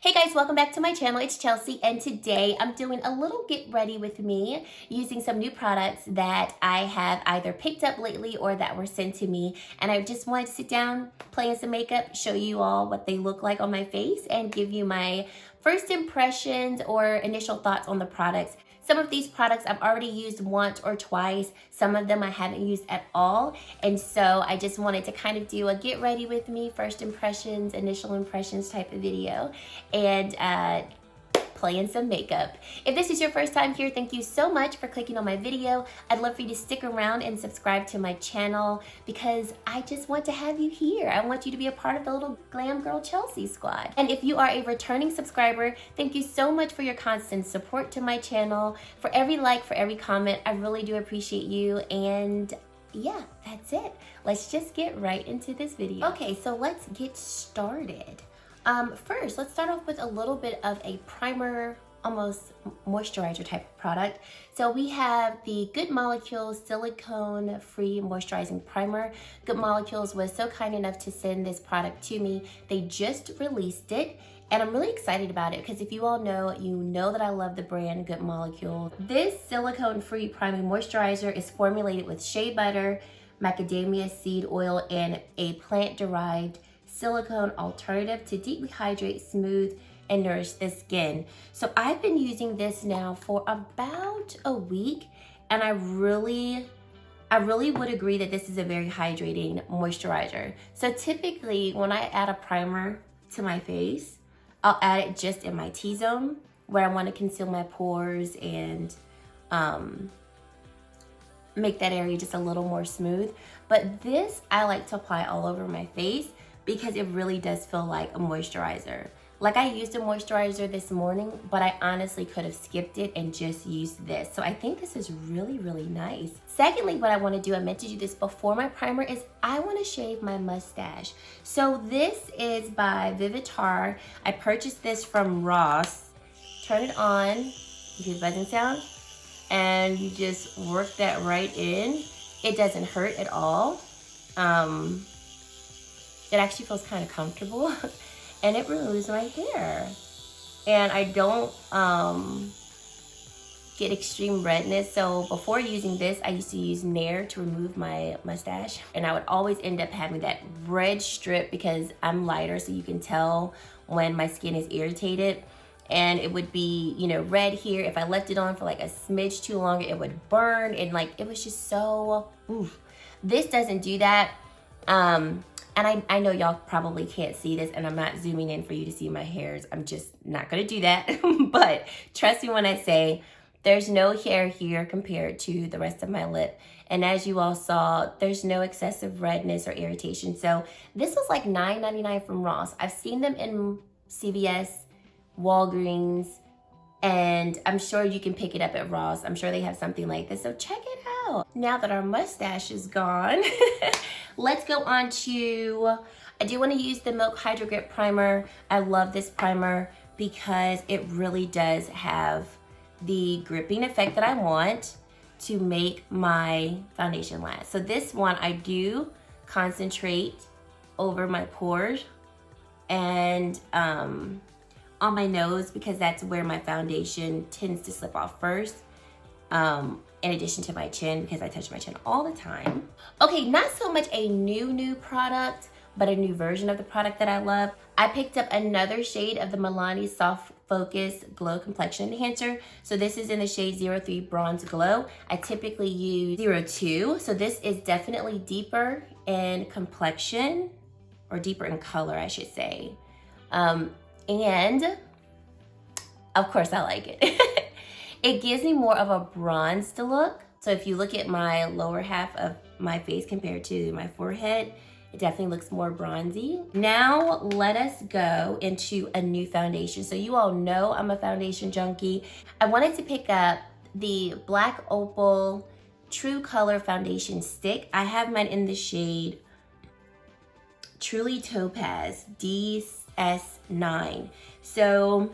Hey guys, welcome back to my channel. It's Chelsea, and today I'm doing a little get ready with me using some new products that I have either picked up lately or that were sent to me. And I just wanted to sit down, play in some makeup, show you all what they look like on my face, and give you my first impressions or initial thoughts on the products. Some of these products I've already used once or twice. Some of them I haven't used at all. And so I just wanted to kind of do a get ready with me, first impressions, initial impressions type of video, and play in some makeup. If this is your first time here, thank you so much for clicking on my video. I'd love for you to stick around and subscribe to my channel because I just want to have you here. I want you to be a part of the little Glam Girl Chelsea squad. And if you are a returning subscriber, thank you so much for your constant support to my channel, for every like, for every comment. I really do appreciate you. And yeah, that's it. Let's just get right into this video. Okay, so let's get started. First, let's start off with a little bit of a primer, almost moisturizer type of product. So we have the Good Molecules Silicone-Free Moisturizing Primer. Good Molecules was so kind enough to send this product to me. They just released it, and I'm really excited about it because if you all know, you know that I love the brand Good Molecules. This silicone-free priming moisturizer is formulated with shea butter, macadamia seed oil, and a plant-derived silicone alternative to deeply hydrate, smooth, and nourish the skin. So I've been using this now for about a week, and I really would agree that this is a very hydrating moisturizer. So typically when I add a primer to my face, I'll add it just in my T-zone where I want to conceal my pores and make that area just a little more smooth. But this I like to apply all over my face because it really does feel like a moisturizer. Like I used a moisturizer this morning, but I honestly could have skipped it and just used this. So I think this is really, really nice. Secondly, what I wanna do, I meant to do this before my primer, is I wanna shave my mustache. So this is by Vivitar. I purchased this from Ross. Turn it on, you hear the buzzing sound, and you just work that right in. It doesn't hurt at all. It actually feels kind of comfortable and it removes my hair. And I don't get extreme redness. So before using this, I used to use Nair to remove my mustache. And I would always end up having that red strip because I'm lighter, so you can tell when my skin is irritated. And it would be, you know, red here. If I left it on for like a smidge too long, it would burn. And like, it was just so, oof. This doesn't do that. And I know y'all probably can't see this, and I'm not zooming in for you to see my hairs. I'm just not gonna do that. But trust me when I say there's no hair here compared to the rest of my lip. And as you all saw, there's no excessive redness or irritation. So this was like $9.99 from Ross. I've seen them in CVS, Walgreens, and I'm sure you can pick it up at Ross. I'm sure they have something like this, so check it out. Now that our mustache is gone, let's go on to, I do want to use the Milk Hydro Grip Primer. I love this primer because it really does have the gripping effect that I want to make my foundation last. So this one, I do concentrate over my pores and on my nose because that's where my foundation tends to slip off first. In addition to my chin because I touch my chin all the time. Okay, not so much a new product, but a new version of the product that I love. I picked up another shade of the Milani Soft Focus Glow Complexion Enhancer. So this is in the shade 03 Bronze Glow. I typically use 02, so this is definitely deeper in complexion, or deeper in color, I should say. And of course I like it. It gives me more of a bronzed look. So if you look at my lower half of my face compared to my forehead, it definitely looks more bronzy. Now let us go into a new foundation. So you all know I'm a foundation junkie. I wanted to pick up the Black Opal True Color Foundation Stick. I have mine in the shade Truly Topaz DS9. So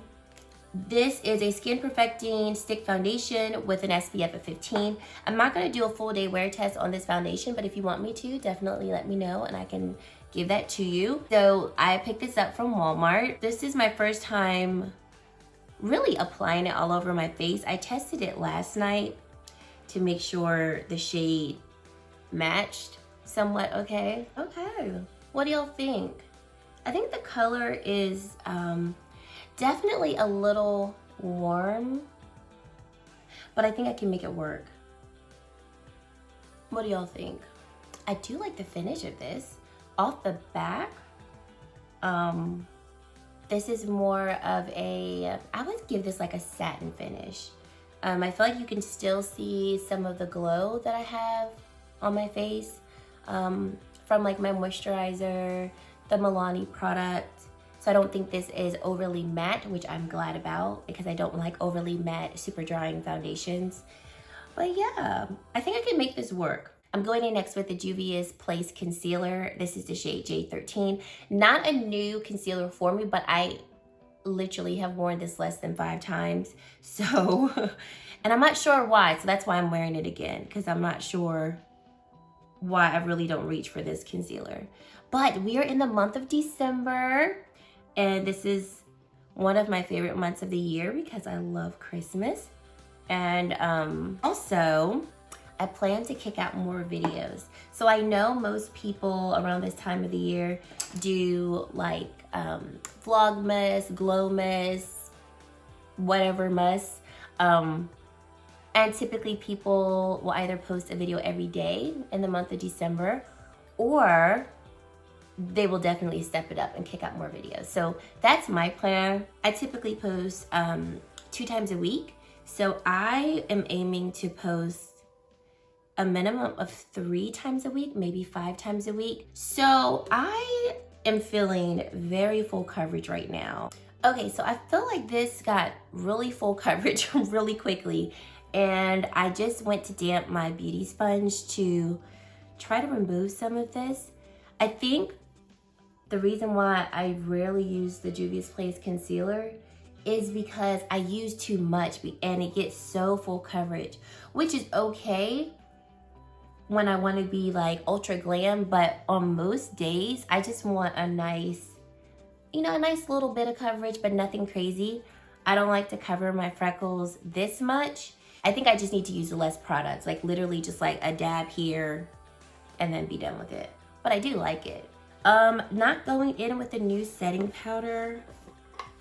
this is a skin perfecting stick foundation with an SPF of 15. I'm not going to do a full day wear test on this foundation, but if you want me to, definitely let me know and I can give that to you. So I picked this up from Walmart. This is my first time really applying it all over my face. I tested it last night to make sure the shade matched somewhat okay. Okay, what do y'all think? I think the color is definitely a little warm, but I think I can make it work. What do y'all think? I do like the finish of this. Off the back, this is more of a, I would give this like a satin finish. I feel like you can still see some of the glow that I have on my face from like my moisturizer, the Milani product. So I don't think this is overly matte, which I'm glad about because I don't like overly matte, super drying foundations. But yeah, I think I can make this work. I'm going in next with the Juvia's Place Concealer. This is the shade J13. Not a new concealer for me, but I literally have worn this less than 5 times. So, and I'm not sure why. So that's why I'm wearing it again, because I'm not sure why I really don't reach for this concealer. But we are in the month of December, and this is one of my favorite months of the year because I love Christmas. And also, I plan to kick out more videos. So I know most people around this time of the year do like Vlogmas, Glowmas, whatever muss. And typically people will either post a video every day in the month of December, or they will definitely step it up and kick out more videos. So that's my plan. I typically post 2 times a week. So I am aiming to post a minimum of 3 times a week, maybe 5 times a week. So I am feeling very full coverage right now. Okay, so I feel like this got really full coverage really quickly, and I just went to damp my beauty sponge to try to remove some of this. I think the reason why I rarely use the Juvia's Place concealer is because I use too much and it gets so full coverage, which is okay when I want to be like ultra glam, but on most days I just want a nice, you know, a nice little bit of coverage, but nothing crazy. I don't like to cover my freckles this much. I think I just need to use less products, like literally just like a dab here and then be done with it. But I do like it. Not going in with the new setting powder.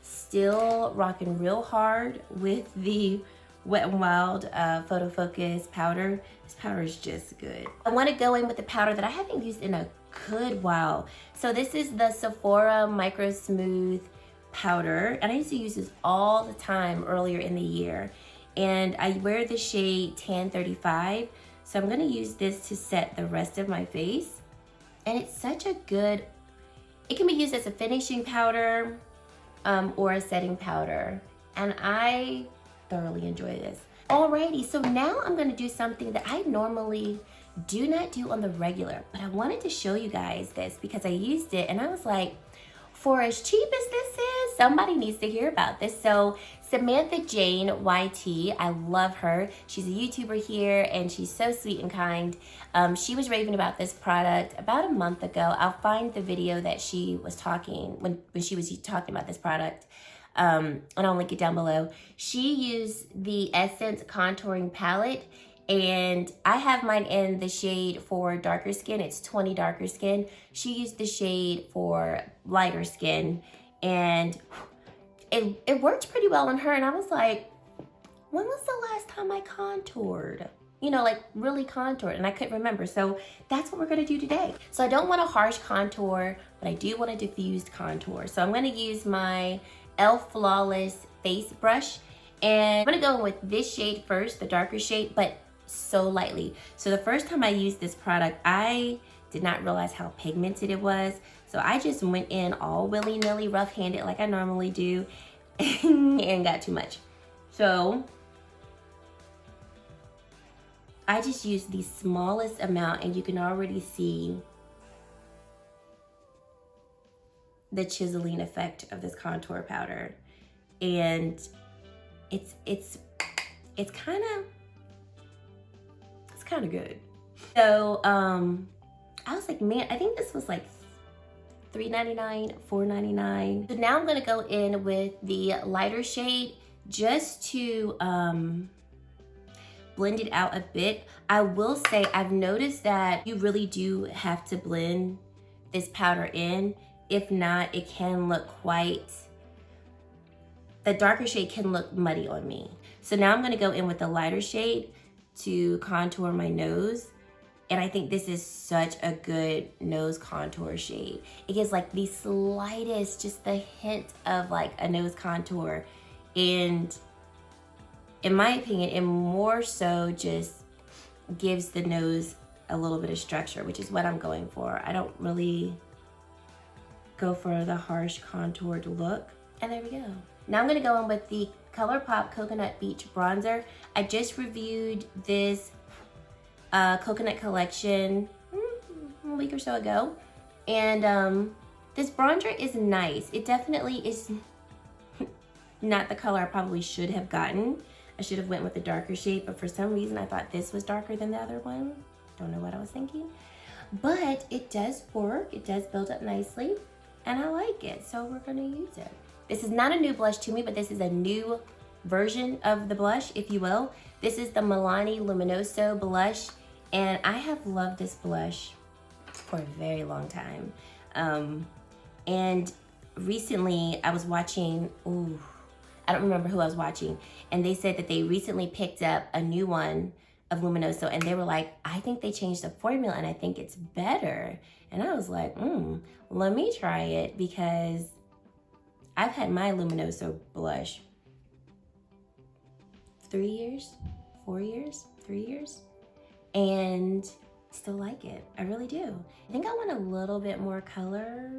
Still rocking real hard with the Wet n Wild Photo Focus powder. This powder is just good. I want to go in with the powder that I haven't used in a good while. So this is the Sephora Microsmooth powder, and I used to use this all the time earlier in the year. And I wear the shade Tan 35, so I'm going to use this to set the rest of my face. And it's such a good, it can be used as a finishing powder or a setting powder, and I thoroughly enjoy this. Alrighty, so now I'm gonna do something that I normally do not do on the regular, but I wanted to show you guys this because I used it and I was like, for as cheap as this is, somebody needs to hear about this. So Samantha Jane YT, I love her. She's a YouTuber here and she's so sweet and kind. She was raving about this product about a month ago. I'll find the video that she was talking, when she was talking about this product. And I'll link it down below. She used the Essence contouring palette, and I have mine in the shade for darker skin. It's 20 darker skin. She used the shade for lighter skin, and it worked pretty well on her. And I was like, when was the last time I contoured? You know, like really contoured, and I couldn't remember. So that's what we're gonna do today. So I don't want a harsh contour, but I do want a diffused contour. So I'm gonna use my Elf Flawless face brush, and I'm gonna go with this shade first, the darker shade, but so lightly. So the first time I used this product, I did not realize how pigmented it was. So I just went in all willy-nilly, rough-handed like I normally do, and got too much. So I just used the smallest amount, and you can already see the chiseling effect of this contour powder, and it's kind of good. So I was like, man, I think this was like $3.99, $4.99. So now I'm gonna go in with the lighter shade just to blend it out a bit. I will say I've noticed that you really do have to blend this powder in. If not, it can look the darker shade can look muddy on me. So now I'm gonna go in with the lighter shade to contour my nose. And I think this is such a good nose contour shade. It gives like the slightest, just the hint of like a nose contour. And in my opinion, it more so just gives the nose a little bit of structure, which is what I'm going for. I don't really go for the harsh contoured look. And there we go. Now I'm gonna go in with the Colourpop Coconut Beach Bronzer. I just reviewed this coconut collection a week or so ago. And this bronzer is nice. It definitely is not the color I probably should have gotten. I should have went with the darker shade, but for some reason I thought this was darker than the other one. Don't know what I was thinking. But it does work. It does build up nicely. And I like it, so we're gonna use it. This is not a new blush to me, but this is a new version of the blush, if you will. This is the Milani Luminoso blush, and I have loved this blush for a very long time. And recently I was watching, I don't remember who I was watching, and they said that they recently picked up a new one of Luminoso, and they were like, I think they changed the formula and I think it's better. And I was like, let me try it, because I've had my Luminoso blush 3 years, 4 years, 3 years, and still like it. I really do. I think I want a little bit more color.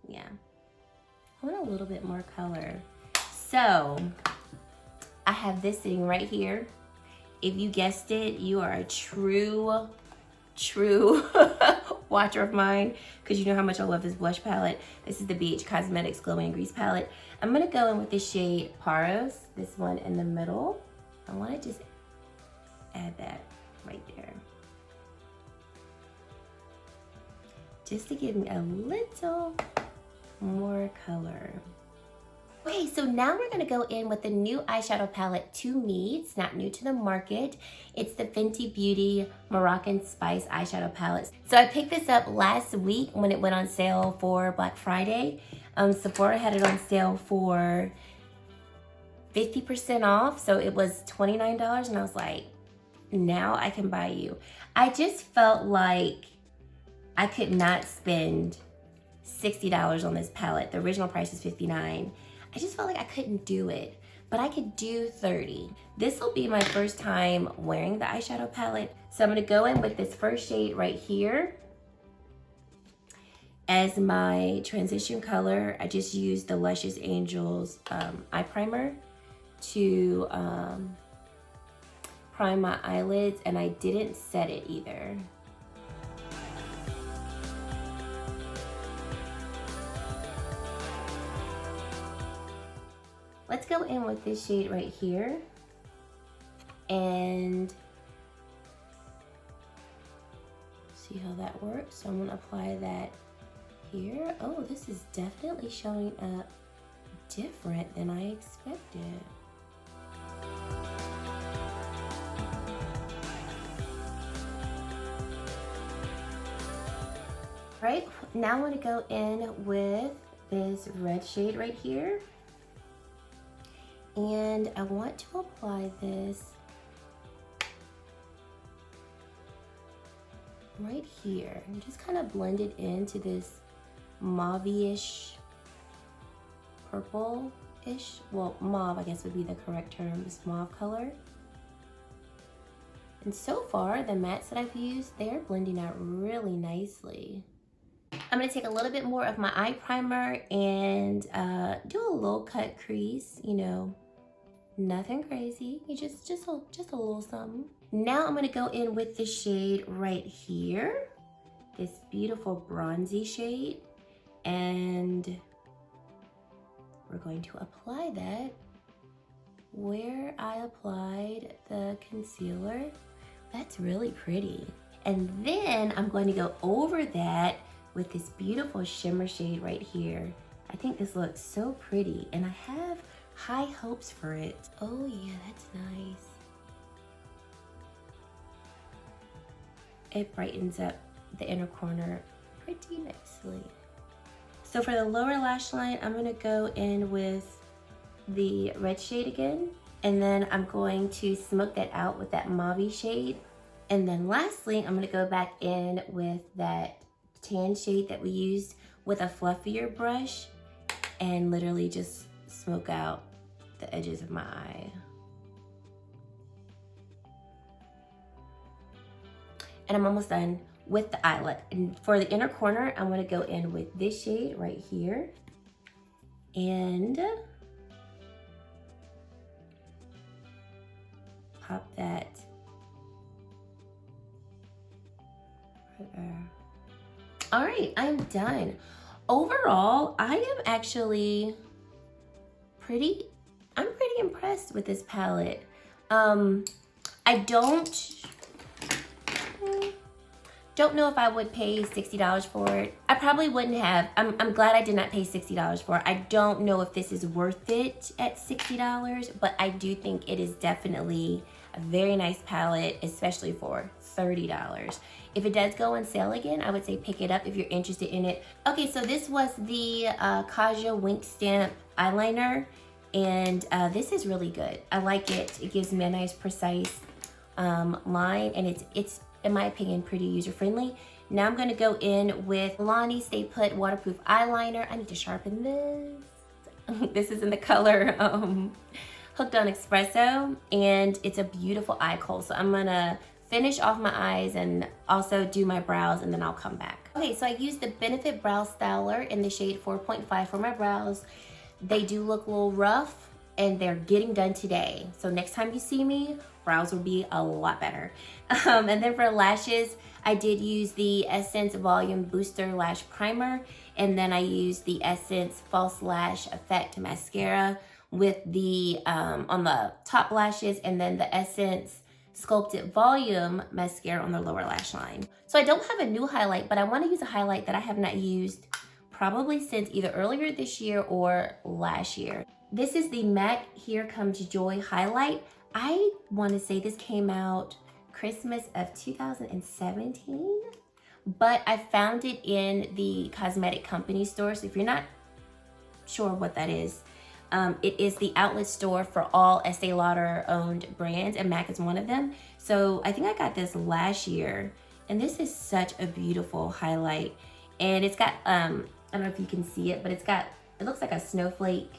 Yeah, I want a little bit more color. So I have this sitting right here. If you guessed it, you are a true watcher of mine, because you know how much I love this blush palette. This is the BH Cosmetics Glowing Grease palette. I'm gonna go in with the shade Paros, this one in the middle. I wanna just add that right there, just to give me a little more color. Okay, so now we're gonna go in with the new eyeshadow palette to me. It's not new to the market. It's the Fenty Beauty Moroccan Spice eyeshadow palette. So I picked this up last week when it went on sale for Black Friday. Sephora had it on sale for 50% off, so it was $29, and I was like, now I can buy you. I just felt like I could not spend $60 on this palette. The original price is $59. I just felt like I couldn't do it, but I could do $30. This will be my first time wearing the eyeshadow palette. So I'm gonna go in with this first shade right here as my transition color. I just used the Luscious Angels eye primer to prime my eyelids, and I didn't set it either. Let's go in with this shade right here and see how that works. So I'm gonna apply that here. Oh, this is definitely showing up different than I expected. Right, now I'm gonna go in with this red shade right here. And I want to apply this right here and just kind of blend it into this mauve-ish, purple-ish, well, mauve I guess would be the correct term, this mauve color. And so far, the mattes that I've used, they're blending out really nicely. I'm gonna take a little bit more of my eye primer and do a low cut crease, you know, nothing crazy, you just a little something. Now I'm gonna go in with the shade right here, this beautiful bronzy shade, and we're going to apply that where I applied the concealer. That's really pretty. And then I'm going to go over that with this beautiful shimmer shade right here. I think this looks so pretty, and I have high hopes for it. Oh yeah, that's nice. It brightens up the inner corner pretty nicely. So for the lower lash line, I'm gonna go in with the red shade again, and then I'm going to smoke that out with that mauve shade. And then lastly, I'm gonna go back in with that tan shade that we used with a fluffier brush and literally just smoke out the edges of my eye. And I'm almost done with the eyelet. And for the inner corner, I'm gonna go in with this shade right here and pop that right there. All right, I'm done. Overall, I am actually pretty impressed with this palette. I don't know if I would pay $60 for it. I probably wouldn't have. I'm glad I did not pay $60 for it. I don't know if this is worth it at $60, but I do think it is definitely a very nice palette, especially for $30. If it does go on sale again, I would say pick it up if you're interested in it. Okay, so this was the Kaja Wink Stamp eyeliner, and this is really good. I like it. It gives me a nice precise line, and it's in my opinion pretty user-friendly. Now I'm gonna go in with Milani Stay Put Waterproof Eyeliner. I need to sharpen this. This is in the color Hooked on Espresso, and it's a beautiful eye kohl. So I'm gonna finish off my eyes and also do my brows, and then I'll come back. Okay, so I used the Benefit Brow Styler in the shade 4.5 for my brows. They do look a little rough, and they're getting done today. So next time you see me, brows will be a lot better. And then for lashes, I did use the Essence Volume Booster Lash Primer, and then I used the Essence False Lash Effect Mascara with the, on the top lashes, and then the Essence Sculpted Volume Mascara on the lower lash line. So I don't have a new highlight, but I wanna use a highlight that I have not used probably since either earlier this year or last year. This is the MAC Here Comes Joy highlight. I wanna say this came out Christmas of 2017, but I found it in the cosmetic company store. So if you're not sure what that is, it is the outlet store for all Estee Lauder owned brands, and MAC is one of them. So I think I got this last year, and this is such a beautiful highlight. And it's got, I don't know if you can see it, but it looks like a snowflake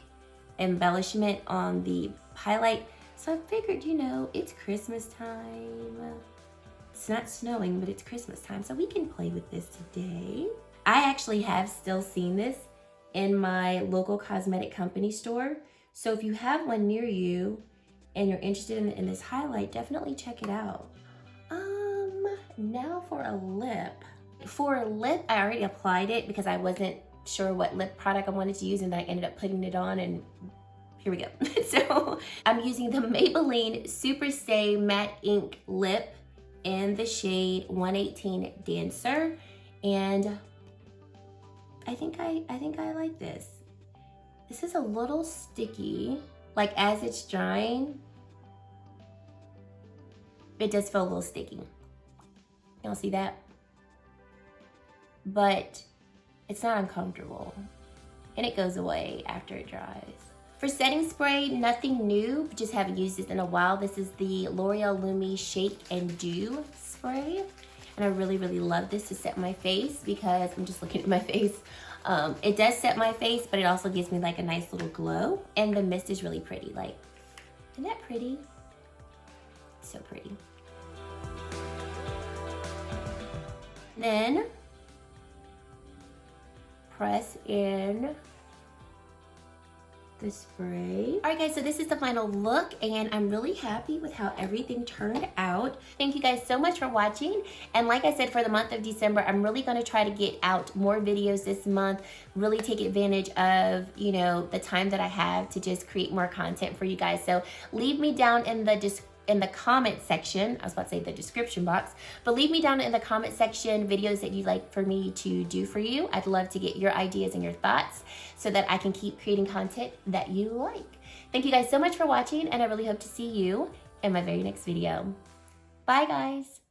embellishment on the highlight. So I figured, you know, it's Christmas time. It's not snowing, but it's Christmas time, so we can play with this today. I actually have still seen this in my local cosmetic company store. So if you have one near you and you're interested in this highlight, definitely check it out. Now for a lip. For a lip, I already applied it because I wasn't sure what lip product I wanted to use, and then I ended up putting it on, and here we go. So I'm using the Maybelline Super Stay Matte Ink Lip in the shade 118 Dancer, and I think I like this. This is a little sticky, like as it's drying, it does feel a little sticky. Y'all see that? But it's not uncomfortable, and it goes away after it dries. For setting spray, nothing new, just haven't used this in a while. This is the L'Oreal Lumi Shake and Dew spray, and I really, really love this to set my face because I'm just looking at my face. It does set my face, but it also gives me like a nice little glow, and the mist is really pretty. Like, isn't that pretty? So pretty. Then press in the spray. All right guys, so this is the final look, and I'm really happy with how everything turned out. Thank you guys so much for watching. And like I said, for the month of December, I'm really gonna try to get out more videos this month, really take advantage of, you know, the time that I have to just create more content for you guys. So leave me down in the in the comment section, I was about to say the description box, but leave me down in the comment section videos that you'd like for me to do for you. I'd love to get your ideas and your thoughts so that I can keep creating content that you like. Thank you guys so much for watching, and I really hope to see you in my very next video. Bye guys.